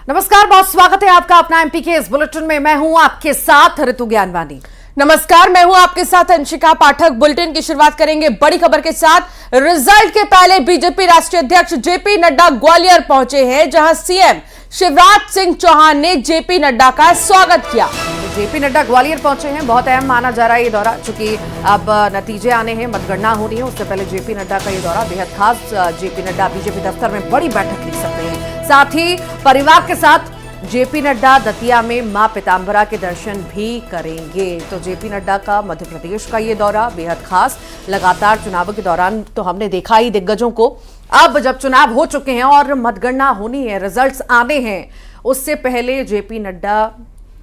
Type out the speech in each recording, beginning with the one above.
नमस्कार, बहुत स्वागत है आपका अपना एमपी के इस बुलेटिन में। मैं हूं आपके साथ ऋतु ज्ञानवानी। नमस्कार, मैं हूं आपके साथ अंशिका पाठक। बुलेटिन की शुरुआत करेंगे बड़ी खबर के साथ। रिजल्ट के पहले बीजेपी राष्ट्रीय अध्यक्ष जेपी नड्डा ग्वालियर पहुंचे हैं, जहां सीएम शिवराज सिंह चौहान ने जेपी नड्डा का स्वागत किया। जेपी नड्डा ग्वालियर पहुंचे हैं। बहुत अहम माना जा रहा है ये दौरा, चूंकि अब नतीजे आने हैं, मतगणना हो रही है। उससे पहले जेपी नड्डा का ये दौरा बेहद खास। जेपी नड्डा बीजेपी दफ्तर में बड़ी बैठक ली सकते हैं। साथ ही परिवार के साथ जेपी नड्डा दतिया में मां पीतांबरा के दर्शन भी करेंगे। तो जेपी नड्डा का मध्य प्रदेश का ये दौरा बेहद खास। लगातार चुनावों के दौरान तो हमने देखा ही दिग्गजों को। अब जब चुनाव हो चुके हैं और मतगणना होनी है, रिजल्ट्स आने हैं, उससे पहले जेपी नड्डा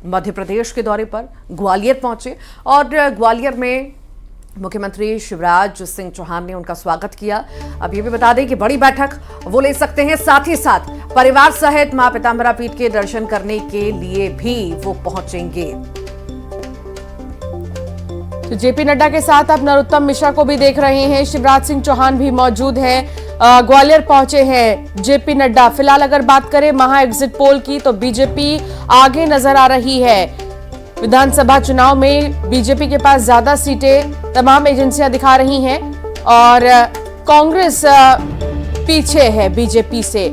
मध्य प्रदेश के दौरे पर ग्वालियर पहुंचे और ग्वालियर में मुख्यमंत्री शिवराज सिंह चौहान ने उनका स्वागत किया। अब ये भी बता दें कि बड़ी बैठक वो ले सकते हैं। साथ ही साथ परिवार सहित मां पीतांबरा पीठ के दर्शन करने के लिए भी वो पहुंचेंगे। तो जेपी नड्डा के साथ अब नरोत्तम मिश्रा को भी देख रहे हैं। शिवराज सिंह चौहान भी मौजूद हैं। ग्वालियर पहुंचे हैं जेपी नड्डा। फिलहाल अगर बात करें महा एग्जिट पोल की, तो बीजेपी आगे नजर आ रही है। विधानसभा चुनाव में बीजेपी के पास ज्यादा सीटें तमाम एजेंसियां दिखा रही हैं और कांग्रेस पीछे है बीजेपी से।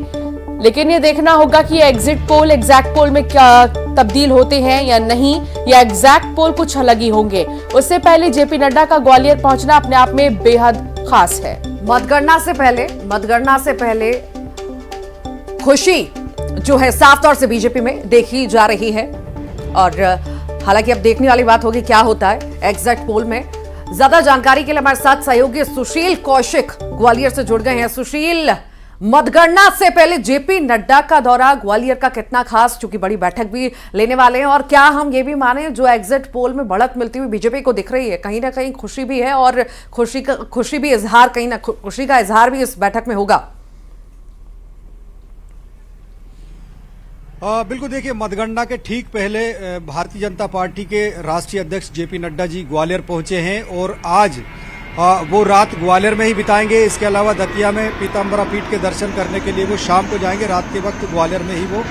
लेकिन ये देखना होगा कि एग्जिट पोल एग्जैक्ट पोल में क्या तब्दील होते हैं या नहीं, या एग्जैक्ट पोल कुछ अलग ही होंगे। उससे पहले जेपी नड्डा का ग्वालियर पहुंचना अपने आप में बेहद खास है। मतगणना से पहले खुशी जो है साफ तौर से बीजेपी में देखी जा रही है। और हालांकि अब देखने वाली बात होगी क्या होता है एग्जैक्ट पोल में। ज्यादा जानकारी के लिए हमारे साथ सहयोगी सुशील कौशिक ग्वालियर से जुड़ गए हैं। सुशील, मतगणना से पहले जेपी नड्डा का दौरा ग्वालियर का कितना खास, चूंकि बड़ी बैठक भी लेने वाले हैं, और क्या हम ये भी माने जो एग्जिट पोल में बढ़त मिलती हुई बीजेपी को दिख रही है, कहीं ना कहीं खुशी भी है और खुशी का इजहार भी इस बैठक में होगा? बिल्कुल, देखिए, मतगणना के ठीक पहले भारतीय जनता पार्टी के राष्ट्रीय अध्यक्ष जेपी नड्डा जी ग्वालियर पहुंचे हैं और आज वो रात ग्वालियर में ही बिताएंगे। इसके अलावा दतिया में पीतांबरा पीठ के दर्शन करने के लिए वो शाम को जाएंगे। रात के वक्त ग्वालियर में ही वो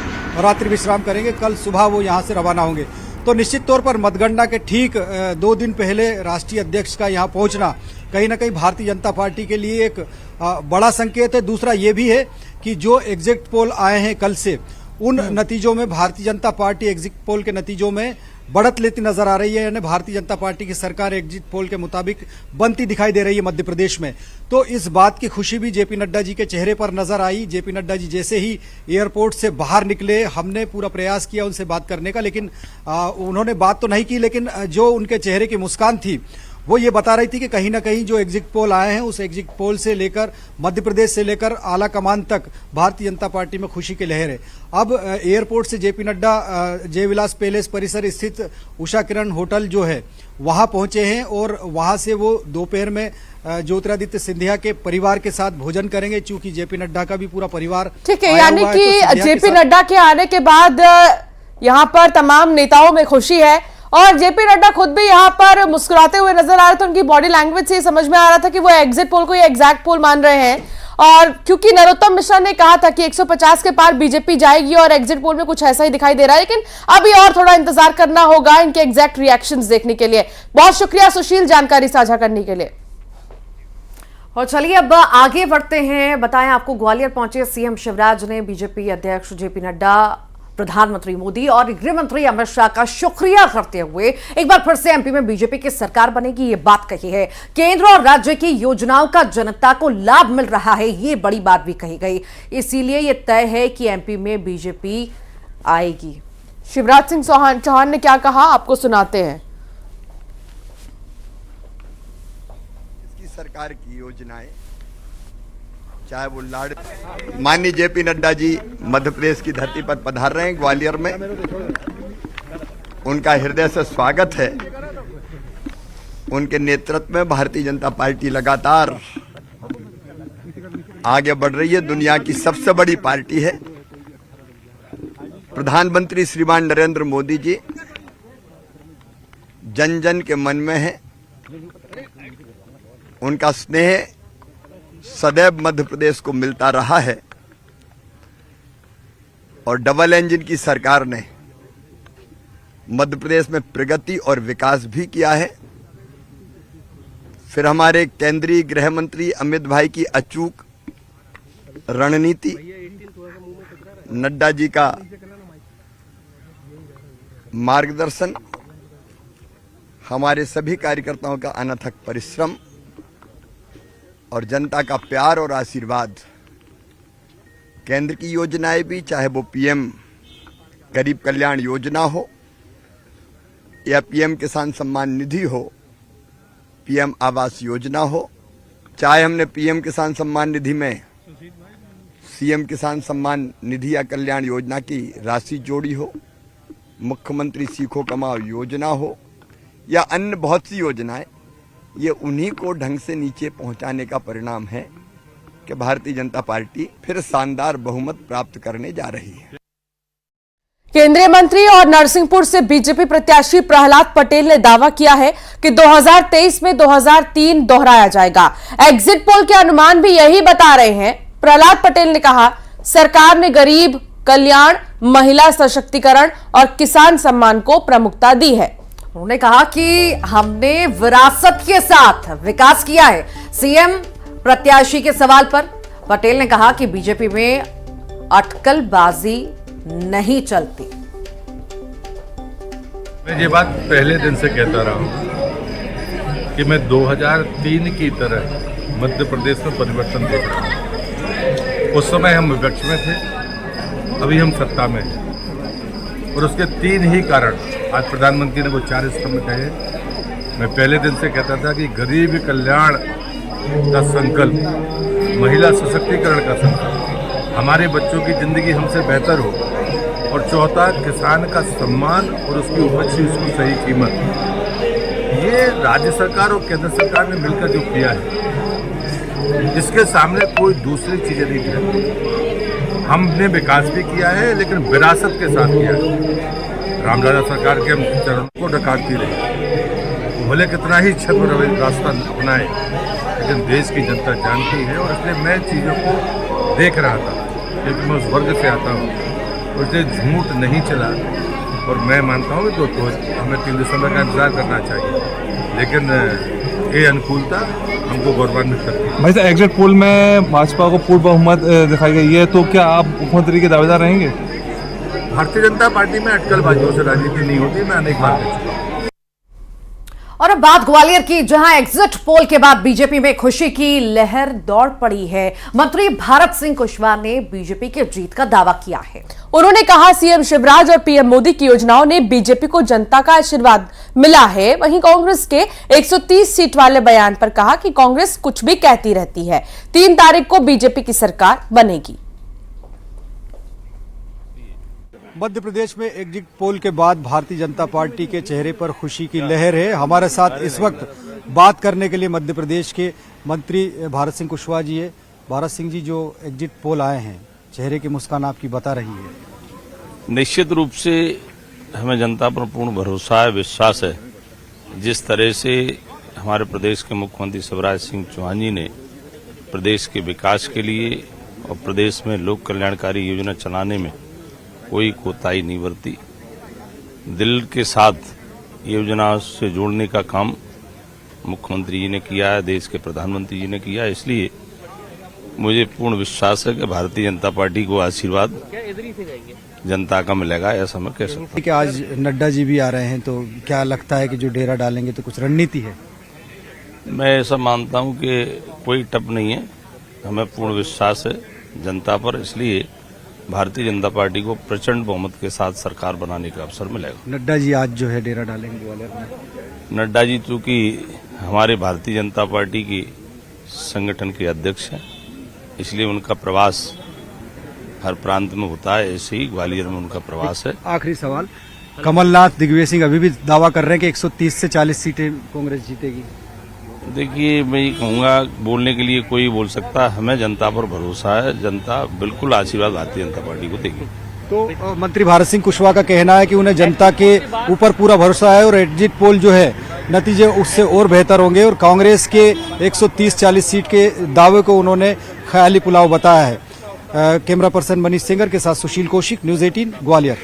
रात्रि विश्राम करेंगे। कल सुबह वो यहाँ से रवाना होंगे। तो निश्चित तौर पर मतगणना के ठीक 2 दिन पहले राष्ट्रीय अध्यक्ष का यहाँ पहुंचना कहीं ना कहीं भारतीय जनता पार्टी के लिए एक बड़ा संकेत है। दूसरा ये भी है कि जो एग्जिट पोल आए हैं कल से, उन नतीजों में Bharatiya Janata party exit poll के नतीजों में बढ़त लेती नजर आ रही है। यानी भारतीय जनता पार्टी की सरकार एग्जिट पोल के मुताबिक बनती दिखाई दे रही है मध्य प्रदेश में। तो इस बात की खुशी भी जेपी नड्डा जी के चेहरे पर नजर आई। जेपी नड्डा जी जैसे ही एयरपोर्ट से बाहर निकले, हमने पूरा प्रयास किया उनसे बात करने का, लेकिन उन्होंने बात तो नहीं की। लेकिन जो उनके चेहरे की मुस्कान थी वो ये बता रही थी कि कहीं ना कहीं जो एग्जिट पोल आए हैं, उस एग्जिट पोल से लेकर मध्य प्रदेश से लेकर आला कमान तक भारतीय जनता पार्टी में खुशी की लहर है। अब एयरपोर्ट से जेपी नड्डा जयविलास पैलेस परिसर स्थित उषा किरण होटल जो है वहां पहुंचे हैं और वहां से वो दोपहर में ज्योतिरादित्य सिंधिया के परिवार के साथ भोजन करेंगे, चूंकि जेपी नड्डा का भी पूरा परिवार ठीक है। यानी कि जेपी नड्डा के आने के बाद यहाँ पर तमाम नेताओं में खुशी है और जेपी नड्डा खुद भी यहाँ पर मुस्कुराते हुए नजर आ रहे थे। उनकी बॉडी लैंग्वेज से समझ में आ रहा था कि वो एग्जिट पोल को ही एग्जैक्ट पोल मान रहे हैं। और क्योंकि नरोत्तम मिश्रा ने कहा था कि 150 के पार बीजेपी जाएगी और एग्जिट पोल में कुछ ऐसा ही दिखाई दे रहा है, लेकिन अभी और थोड़ा इंतजार करना होगा इनके एग्जैक्ट रिएक्शंस देखने के लिए। बहुत शुक्रिया सुशील जानकारी साझा करने के लिए। और चलिए अब आगे बढ़ते हैं। बताएं, आपको ग्वालियर पहुंचे सीएम शिवराज ने बीजेपी अध्यक्ष जेपी नड्डा, प्रधानमंत्री मोदी और गृह मंत्री अमित शाह का शुक्रिया करते हुए एक बार फिर से एमपी में बीजेपी की सरकार बनेगी ये बात कही है। केंद्र और राज्य की योजनाओं का जनता को लाभ मिल रहा है, ये बड़ी बात भी कही गई। इसीलिए ये तय है कि एमपी में बीजेपी आएगी। शिवराज सिंह चौहान ने क्या कहा, आपको सुनाते हैं। इसकी सरकार की योजनाएं, चाहे वो माननीय जेपी नड्डा जी मध्य प्रदेश की धरती पर पधार रहे हैं ग्वालियर में। उनका हृदय से स्वागत है। उनके नेतृत्व में भारतीय जनता पार्टी लगातार आगे बढ़ रही है। दुनिया की सबसे बड़ी पार्टी है। प्रधानमंत्री श्रीमान नरेंद्र मोदी जी जन जन के मन में है। उनका स्नेह सदैव मध्य प्रदेश को मिलता रहा है। और डबल इंजन की सरकार ने मध्य प्रदेश में प्रगति और विकास भी किया है। फिर हमारे केंद्रीय गृह मंत्री अमित भाई की अचूक रणनीति, नड्डा जी का मार्गदर्शन, हमारे सभी कार्यकर्ताओं का अनथक परिश्रम और जनता का प्यार और आशीर्वाद, केंद्र की योजनाएं भी, चाहे वो पीएम गरीब कल्याण योजना हो या पीएम किसान सम्मान निधि हो, पीएम आवास योजना हो, चाहे हमने पीएम किसान सम्मान निधि में सीएम किसान सम्मान निधि या कल्याण योजना की राशि जोड़ी हो, मुख्यमंत्री सीखो कमाओ योजना हो या अन्य बहुत सी योजनाएं, ये उन्हीं को ढंग से नीचे पहुंचाने का परिणाम है कि भारतीय जनता पार्टी फिर शानदार बहुमत प्राप्त करने जा रही है। केंद्रीय मंत्री और नरसिंहपुर से बीजेपी प्रत्याशी प्रहलाद पटेल ने दावा किया है कि 2023 में 2003 दोहराया जाएगा। एग्जिट पोल के अनुमान भी यही बता रहे हैं। प्रहलाद पटेल ने कहा, सरकार ने गरीब कल्याण, महिला सशक्तिकरण और किसान सम्मान को प्रमुखता दी है। उन्होंने कहा कि हमने विरासत के साथ विकास किया है। सीएम प्रत्याशी के सवाल पर पटेल ने कहा कि बीजेपी में अटकलबाजी नहीं चलती। मैं ये बात पहले दिन से कहता रहा हूं कि मैं 2003 की तरह मध्य प्रदेश में परिवर्तन देख रहा हूं। उस समय हम विपक्ष में थे, अभी हम सत्ता में हैं और उसके 3 ही कारण आज प्रधानमंत्री ने वो 4 स्तंभ कहे। मैं पहले दिन से कहता था कि गरीब कल्याण का संकल्प, महिला सशक्तिकरण का संकल्प, हमारे बच्चों की जिंदगी हमसे बेहतर हो, और चौथा किसान का सम्मान और उसकी उपज की उसको सही कीमत। ये राज्य सरकार और केंद्र सरकार ने मिलकर जो किया है, इसके सामने कोई दूसरी चीजें नहीं है। हमने विकास भी किया है लेकिन विरासत के साथ किया है। रामलाला सरकार के हम चरणों को डकारती रही, भले कितना ही छद्म रास्ता अपनाए, लेकिन देश की जनता जानती है और इसलिए मैं चीज़ों को देख रहा था क्योंकि मैं उस वर्ग से आता हूँ, उससे झूठ नहीं चला। और मैं मानता हूँ कि तो हमें 3 दिसंबर का इंतजार करना चाहिए, लेकिन ये अनुकूलता हमको गौरवान्वित करती है। भाई साहब, एग्जिट पोल में भाजपा को पूर्ण बहुमत दिखाई गई है, तो क्या आप मुख्यमंत्री के दावेदार रहेंगे? भारतीय जनता पार्टी में अटकलबाजियों से राजनीति नहीं होती, मैं अनेक बार कह चुका हूं। और अब बात ग्वालियर की, जहां एग्जिट पोल के बाद बीजेपी में खुशी की लहर दौड़ पड़ी है। मंत्री भारत सिंह कुशवाहा ने बीजेपी की जीत का दावा किया है। उन्होंने कहा, सीएम शिवराज और पीएम मोदी की योजनाओं ने बीजेपी को जनता का आशीर्वाद मिला है। वहीं कांग्रेस के 130 सीट वाले बयान पर कहा कि कांग्रेस कुछ भी कहती रहती है। 3 तारीख को बीजेपी की सरकार बनेगी। मध्य प्रदेश में एग्जिट पोल के बाद भारतीय जनता पार्टी के चेहरे पर खुशी की लहर है। हमारे साथ इस वक्त बात करने के लिए मध्य प्रदेश के मंत्री भारत सिंह कुशवाहा जी है। भारत सिंह जी, जो एग्जिट पोल आए हैं, चेहरे की मुस्कान आपकी बता रही है। निश्चित रूप से हमें जनता पर पूर्ण भरोसा है, विश्वास है। जिस तरह से हमारे प्रदेश के मुख्यमंत्री शिवराज सिंह चौहान जी ने प्रदेश के विकास के लिए और प्रदेश में लोक कल्याणकारी योजना चलाने में कोई कोताही नहीं बरती, दिल के साथ योजना से जोड़ने का काम मुख्यमंत्री जी ने किया है, देश के प्रधानमंत्री जी ने किया है। इसलिए मुझे पूर्ण विश्वास है कि भारतीय जनता पार्टी को आशीर्वाद जनता का मिलेगा, ऐसा मैं कह सकता हूं। कि आज नड्डा जी भी आ रहे हैं, तो क्या लगता है कि जो डेरा डालेंगे तो कुछ रणनीति है? मैं ऐसा मानता हूं कि कोई टप नहीं है, हमें पूर्ण विश्वास है जनता पर, इसलिए भारतीय जनता पार्टी को प्रचंड बहुमत के साथ सरकार बनाने का अवसर मिलेगा। नड्डा जी आज जो है डेरा डालेंगे ग्वालियर में। नड्डा जी चूंकि हमारे भारतीय जनता पार्टी की संगठन के अध्यक्ष हैं, इसलिए उनका प्रवास हर प्रांत में होता है, ऐसे ही ग्वालियर में उनका प्रवास है। आखिरी सवाल, कमलनाथ दिग्विजय सिंह अभी भी दावा कर रहे हैं कि 130 से 40 सीटें कांग्रेस जीतेगी। देखिए, मैं ये कहूँगा, बोलने के लिए कोई बोल सकता है, हमें जनता पर भरोसा है, जनता बिल्कुल आशीर्वाद भारतीय जनता पार्टी को देगी। तो मंत्री भारत सिंह कुशवाहा का कहना है कि उन्हें जनता के ऊपर पूरा भरोसा है और एग्जिट पोल जो है नतीजे उससे और बेहतर होंगे, और कांग्रेस के 130-40 सीट के दावे को उन्होंने ख्याली पुलाव बताया है। कैमरा पर्सन मनीष सिंगर के साथ सुशील कौशिक, न्यूज 18 ग्वालियर।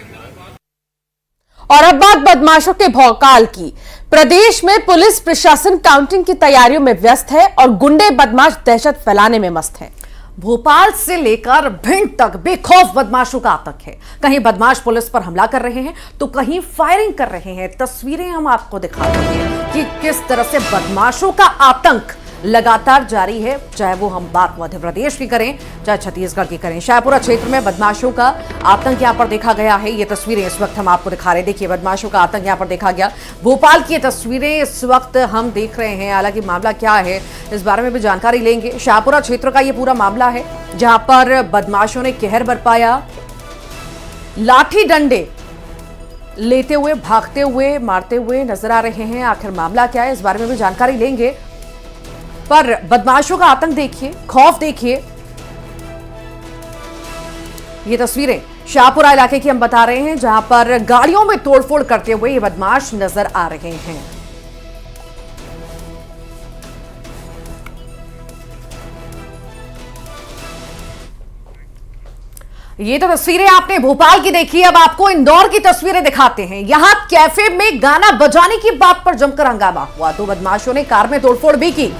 और अब बात बदमाशों के भौकाल की। प्रदेश में पुलिस प्रशासन काउंटिंग की तैयारियों में व्यस्त है और गुंडे बदमाश दहशत फैलाने में मस्त हैं। भोपाल से लेकर भिंड तक बेखौफ बदमाशों का आतंक है। कहीं बदमाश पुलिस पर हमला कर रहे हैं तो कहीं फायरिंग कर रहे हैं। तस्वीरें हम आपको दिखा रहे हैं कि किस तरह से बदमाशों का आतंक लगातार जारी है, चाहे वो हम बात मध्य प्रदेश की करें चाहे छत्तीसगढ़ की करें। शाहपुरा क्षेत्र में बदमाशों का आतंक यहां पर देखा गया है। ये तस्वीरें इस वक्त हम आपको दिखा रहे हैं। देखिए, बदमाशों का आतंक यहां पर देखा गया। भोपाल की ये तस्वीरें इस वक्त हम देख रहे हैं। हालांकि मामला क्या है इस बारे में भी जानकारी लेंगे। शाहपुरा क्षेत्र का ये पूरा मामला है जहां पर बदमाशों ने कहर बरपाया, लाठी डंडे लेते हुए, भागते हुए, मारते हुए नजर आ रहे हैं। आखिर मामला क्या है इस बारे में भी जानकारी लेंगे। पर बदमाशों का आतंक देखिए, खौफ देखिए। ये तस्वीरें शाहपुरा इलाके की हम बता रहे हैं जहां पर गाड़ियों में तोड़फोड़ करते हुए ये बदमाश नजर आ रहे हैं। ये तो तस्वीरें आपने भोपाल की देखी। अब आपको इंदौर की तस्वीरें दिखाते हैं। यहां कैफे में गाना बजाने की बात पर जमकर हंगामा हुआ तो बदमाशों ने कार में तोड़फोड़ भी की।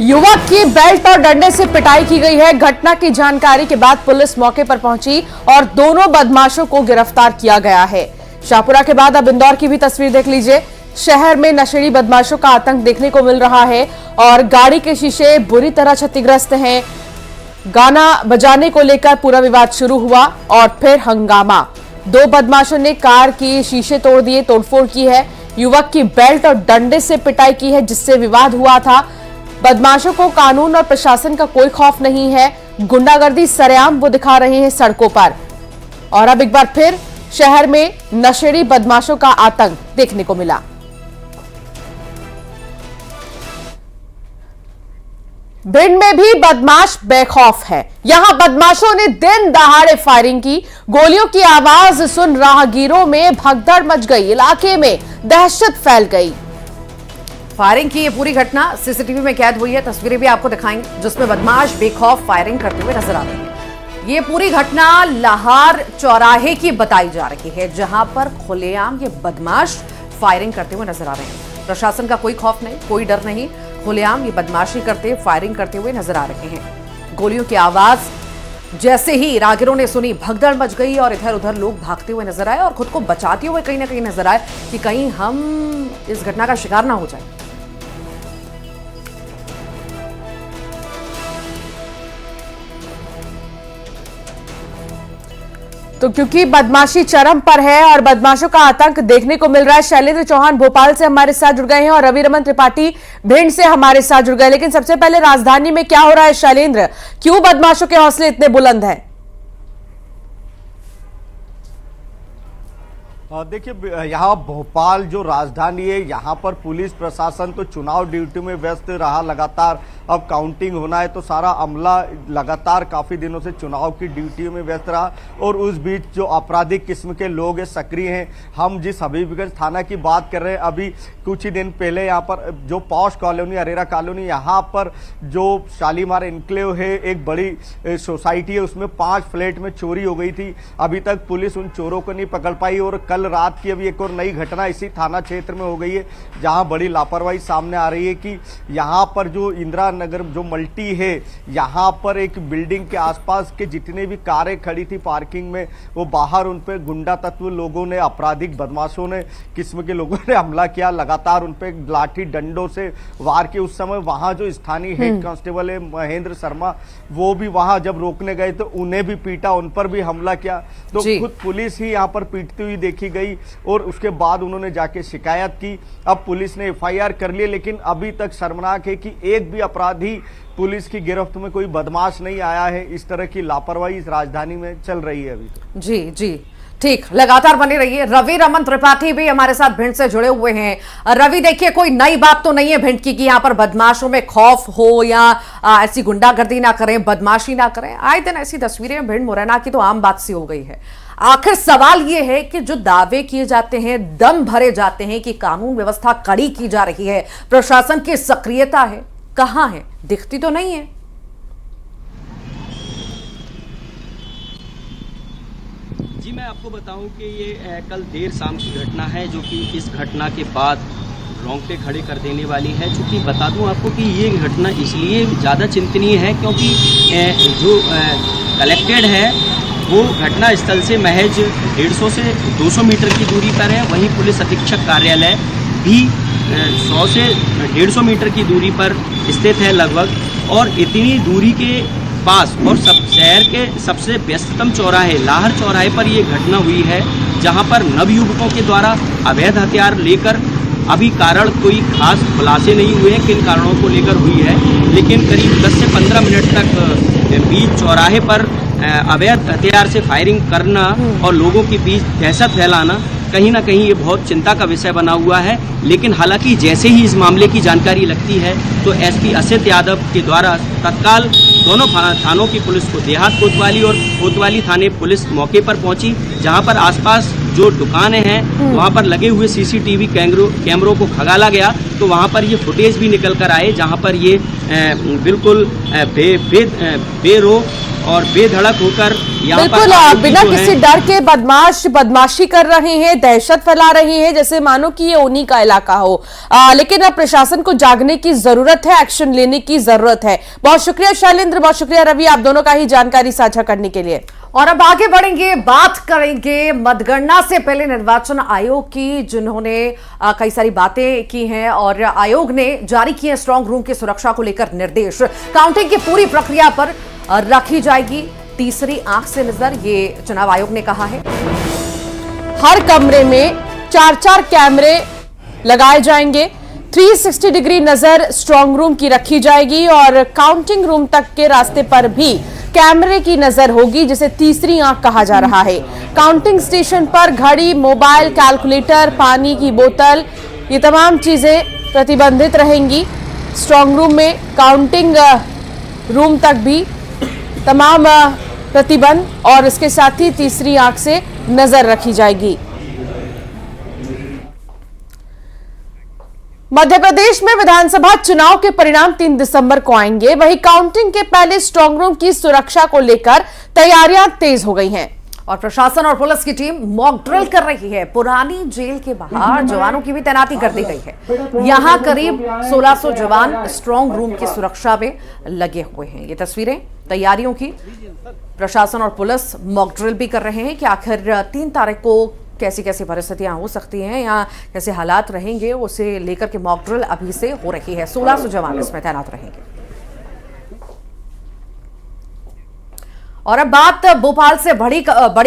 युवक की बेल्ट और डंडे से पिटाई की गई है। घटना की जानकारी के बाद पुलिस मौके पर पहुंची और दोनों बदमाशों को गिरफ्तार किया गया है। शाहपुरा के बाद अब इंदौर की भी तस्वीर देख लीजिए। शहर में नशेड़ी बदमाशों का आतंक देखने को मिल रहा है और गाड़ी के शीशे बुरी तरह क्षतिग्रस्त हैं। गाना बजाने को लेकर पूरा विवाद शुरू हुआ और फिर हंगामा। दो बदमाशों ने कार के शीशे तोड़ दिए, तोड़फोड़ की है। युवक की बेल्ट और डंडे से पिटाई की है जिससे विवाद हुआ था। बदमाशों को कानून और प्रशासन का कोई खौफ नहीं है। गुंडागर्दी सरेआम वो दिखा रहे हैं सड़कों पर। और अब एक बार फिर शहर में नशेड़ी बदमाशों का आतंक देखने को मिला। भिंड में भी बदमाश बेखौफ है। यहां बदमाशों ने दिन दहाड़े फायरिंग की। गोलियों की आवाज सुन राहगीरों में भगदड़ मच गई। इलाके में दहशत फैल गई। फायरिंग की ये पूरी घटना सीसीटीवी में कैद हुई है। तस्वीरें भी आपको दिखाएंगे जिसमें बदमाश बेखौफ फायरिंग करते हुए नजर आ रहे हैं। ये पूरी घटना लाहार चौराहे की बताई जा रही है जहां पर खुलेआम ये बदमाश फायरिंग करते हुए नजर आ रहे हैं। प्रशासन का कोई खौफ नहीं, कोई डर नहीं। खुलेआम ये बदमाशी करते, फायरिंग करते हुए नजर आ रहे हैं। गोलियों की आवाज जैसे ही राहगीरों ने सुनी भगदड़ मच गई और इधर उधर लोग भागते हुए नजर आए और खुद को बचाते हुए कहीं ना कहीं नजर आए कि कहीं हम इस घटना का शिकार ना हो जाए। तो क्योंकि बदमाशी चरम पर है और बदमाशों का आतंक देखने को मिल रहा है, शैलेंद्र चौहान भोपाल से हमारे साथ जुड़ गए हैं और रवि रमन त्रिपाठी भिंड से हमारे साथ जुड़ गए। लेकिन सबसे पहले राजधानी में क्या हो रहा है शैलेंद्र, क्यों बदमाशों के हौसले इतने बुलंद हैं? देखिए, यहाँ भोपाल जो राजधानी है, यहाँ पर पुलिस प्रशासन तो चुनाव ड्यूटी में व्यस्त रहा लगातार। अब काउंटिंग होना है तो सारा अमला लगातार काफ़ी दिनों से चुनाव की ड्यूटी में व्यस्त रहा और उस बीच जो आपराधिक किस्म के लोग हैं सक्रिय हैं। हम जिस हबीबगंज थाना की बात कर रहे हैं, अभी कुछ ही दिन पहले यहाँ पर जो पॉश कॉलोनी, अरेरा कॉलोनी, यहाँ पर जो शालीमार इनक्लेव है, एक बड़ी सोसाइटी है, उसमें 5 फ्लैट में चोरी हो गई थी। अभी तक पुलिस उन चोरों को नहीं पकड़ पाई और कल रात की अभी एक और नई घटना इसी थाना क्षेत्र में हो गई है जहां बड़ी लापरवाही सामने आ रही है कि यहां पर जो इंदिरा नगर जो मल्टी है, यहां पर एक बिल्डिंग के आसपास के जितने भी कारें खड़ी थी पार्किंग में, वो बाहर उन पर गुंडा तत्व लोगों ने, आपराधिक बदमाशों ने किस्म के लोगों ने हमला किया। लगातार उन पर लाठी डंडों से वार किए। उस समय वहां जो स्थानीय हेड कांस्टेबल है महेंद्र शर्मा, वो भी वहां जब रोकने गए तो उन्हें भी पीटा, उन पर भी हमला किया। तो खुद पुलिस ही यहाँ पर पीटती हुई देखी गई और उसके बाद उन्होंने जाके शिकायत की। अब पुलिस ने एफआईआर कर ली, लेकिन अभी तक शर्मनाक है कि एक भी अपराधी पुलिस की गिरफ्त में कोई बदमाश नहीं आया है। इस तरह की लापरवाही इस राजधानी में चल रही है अभी तो। जी जी, ठीक, लगातार बने रहिए। रवि रमन त्रिपाठी भी हमारे साथ भिंड से जुड़े हुए हैं। रवि, देखिए, कोई नई बात तो नहीं है भिंड की कि यहाँ पर बदमाशों में खौफ हो या ऐसी गुंडागर्दी ना करें, बदमाशी ना करें। आए दिन ऐसी तस्वीरें भिंड मुरैना की तो आम बात सी हो गई है। आखिर सवाल यह है कि जो दावे किए जाते हैं, दम भरे जाते हैं कि कानून व्यवस्था कड़ी की जा रही है, प्रशासन की सक्रियता है, कहां है? दिखती तो नहीं है। जी मैं आपको बताऊं कि ये कल देर शाम की घटना है, जो कि इस घटना के बाद रोंगटे खड़े कर देने वाली है। चूँकि बता दूं आपको कि ये घटना इसलिए ज़्यादा चिंतनीय है क्योंकि जो कलेक्टेड है वो घटना स्थल से महज 150 से 200 मीटर की दूरी पर है। वहीं पुलिस अधीक्षक कार्यालय भी 100 से 150 मीटर की दूरी पर स्थित है लगभग। और इतनी दूरी के पास और शहर के सबसे व्यस्ततम चौराहे लाहर चौराहे पर ये घटना हुई है, जहां पर नवयुवकों के द्वारा अवैध हथियार लेकर, अभी कारण कोई खास खुलासे नहीं हुए हैं किन कारणों को लेकर हुई है, लेकिन करीब 10 से 15 मिनट तक बीच चौराहे पर अवैध हथियार से फायरिंग करना और लोगों के बीच दहशत फैलाना कहीं ना कहीं ये बहुत चिंता का विषय बना हुआ है। लेकिन हालांकि जैसे ही इस मामले की जानकारी लगती है तो एसपी असित यादव के द्वारा तत्काल दोनों थानों की पुलिस को, देहात कोतवाली और कोतवाली थाने पुलिस मौके पर पहुंची, जहां पर आसपास जो दुकानें हैं वहां पर लगे हुए सीसीटीवी कैमरों को खंगाला गया। तो वहां पर ये फुटेज भी निकल कर आए, जहां पर ये बिल्कुल बेरोक और बेधड़क होकर यहाँ बिल्कुल बिना किसी डर के बदमाशी कर रहे हैं, दहशत फैला रहे हैं, जैसे मानो कि ये उन्हीं का इलाका हो। लेकिन अब प्रशासन को जागने की जरूरत है, एक्शन लेने की जरूरत है। बहुत शुक्रिया शैलेंद्र, बहुत शुक्रिया रवि, आप दोनों का ही जानकारी साझा करने के लिए। और अब आगे बढ़ेंगे, बात करेंगे मतगणना से पहले निर्वाचन आयोग की, जिन्होंने कई सारी बातें की हैं और आयोग ने जारी किए स्ट्रांग रूम की सुरक्षा को लेकर निर्देश। काउंटिंग की पूरी प्रक्रिया पर रखी जाएगी तीसरी आंख से नजर, ये चुनाव आयोग ने कहा है। हर कमरे में 4-4 कैमरे लगाए जाएंगे, 360 डिग्री नजर स्ट्रांग रूम की रखी जाएगी और काउंटिंग रूम तक के रास्ते पर भी कैमरे की नजर होगी, जिसे तीसरी आंख कहा जा रहा है। काउंटिंग स्टेशन पर घड़ी, मोबाइल, कैलकुलेटर, पानी की बोतल, ये तमाम चीजें प्रतिबंधित रहेंगी। स्ट्रांग रूम में काउंटिंग रूम तक भी तमाम प्रतिबंध और इसके साथ ही तीसरी आंख से नजर रखी जाएगी। मध्य प्रदेश में विधानसभा चुनाव के परिणाम 3 दिसंबर को आएंगे। वहीं काउंटिंग के पहले स्ट्रांग रूम की सुरक्षा को लेकर तैयारियां तेज हो गई हैं और प्रशासन और पुलिस की टीम मॉक ड्रिल कर रही है। पुरानी जेल के बाहर जवानों की भी तैनाती कर दी गई है। यहां करीब 1600 जवान स्ट्रांग रूम की सुरक्षा में लगे हुए हैं। ये तस्वीरें तैयारियों की, प्रशासन और पुलिस मॉक ड्रिल भी कर रहे हैं कि आखिर 3 तारीख को कैसी कैसी परिस्थितियां हो सकती हैं या कैसे हालात रहेंगे, उसे लेकर के मॉक ड्रिल अभी से हो रही है। 1600 जवान इसमें तैनात रहेंगे। और अब बात भोपाल से बड़ी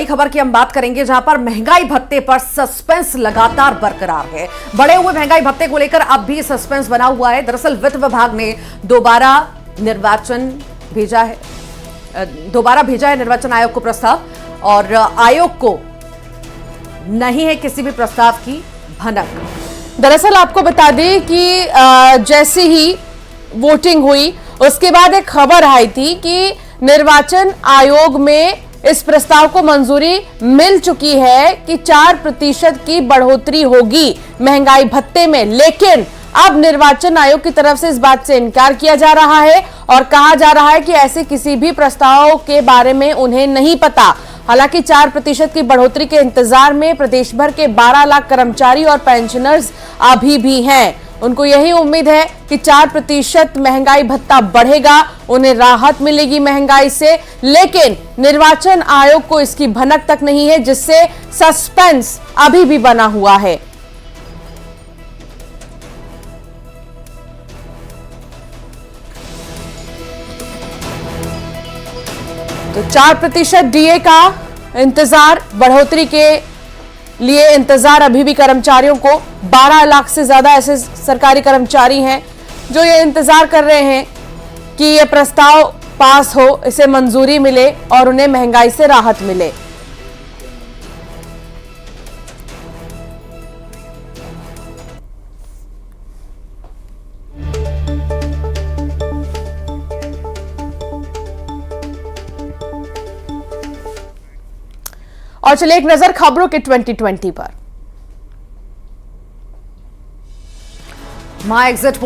खबर की हम बात करेंगे, जहां पर महंगाई भत्ते पर सस्पेंस लगातार बरकरार है। बढ़े हुए महंगाई भत्ते को लेकर अब भी सस्पेंस बना हुआ है। दरअसल वित्त विभाग ने दोबारा भेजा है निर्वाचन आयोग को प्रस्ताव, और आयोग को नहीं है किसी भी प्रस्ताव की भनक। दरअसल आपको बता दें कि जैसे ही वोटिंग हुई उसके बाद एक खबर आई थी कि निर्वाचन आयोग में इस प्रस्ताव को मंजूरी मिल चुकी है कि 4% की बढ़ोतरी होगी महंगाई भत्ते में। लेकिन अब निर्वाचन आयोग की तरफ से इस बात से इनकार किया जा रहा है और कहा जा रहा है कि ऐसे किसी भी प्रस्ताव के बारे में उन्हें नहीं पता। हालांकि 4% की बढ़ोतरी के इंतजार में प्रदेश भर के 12 लाख कर्मचारी और पेंशनर्स अभी भी हैं। उनको यही उम्मीद है कि 4% महंगाई भत्ता बढ़ेगा, उन्हें राहत मिलेगी महंगाई से। लेकिन निर्वाचन आयोग को इसकी भनक तक नहीं है, जिससे सस्पेंस अभी भी बना हुआ है। तो 4% डीए का इंतजार, बढ़ोतरी के लिए इंतजार अभी भी कर्मचारियों को 12 लाख से ज्यादा ऐसे सरकारी कर्मचारी हैं जो ये इंतजार कर रहे हैं कि ये प्रस्ताव पास हो, इसे मंजूरी मिले और उन्हें महंगाई से राहत मिले। और चलिए एक नजर खबरों के 2020 पर। My exit poll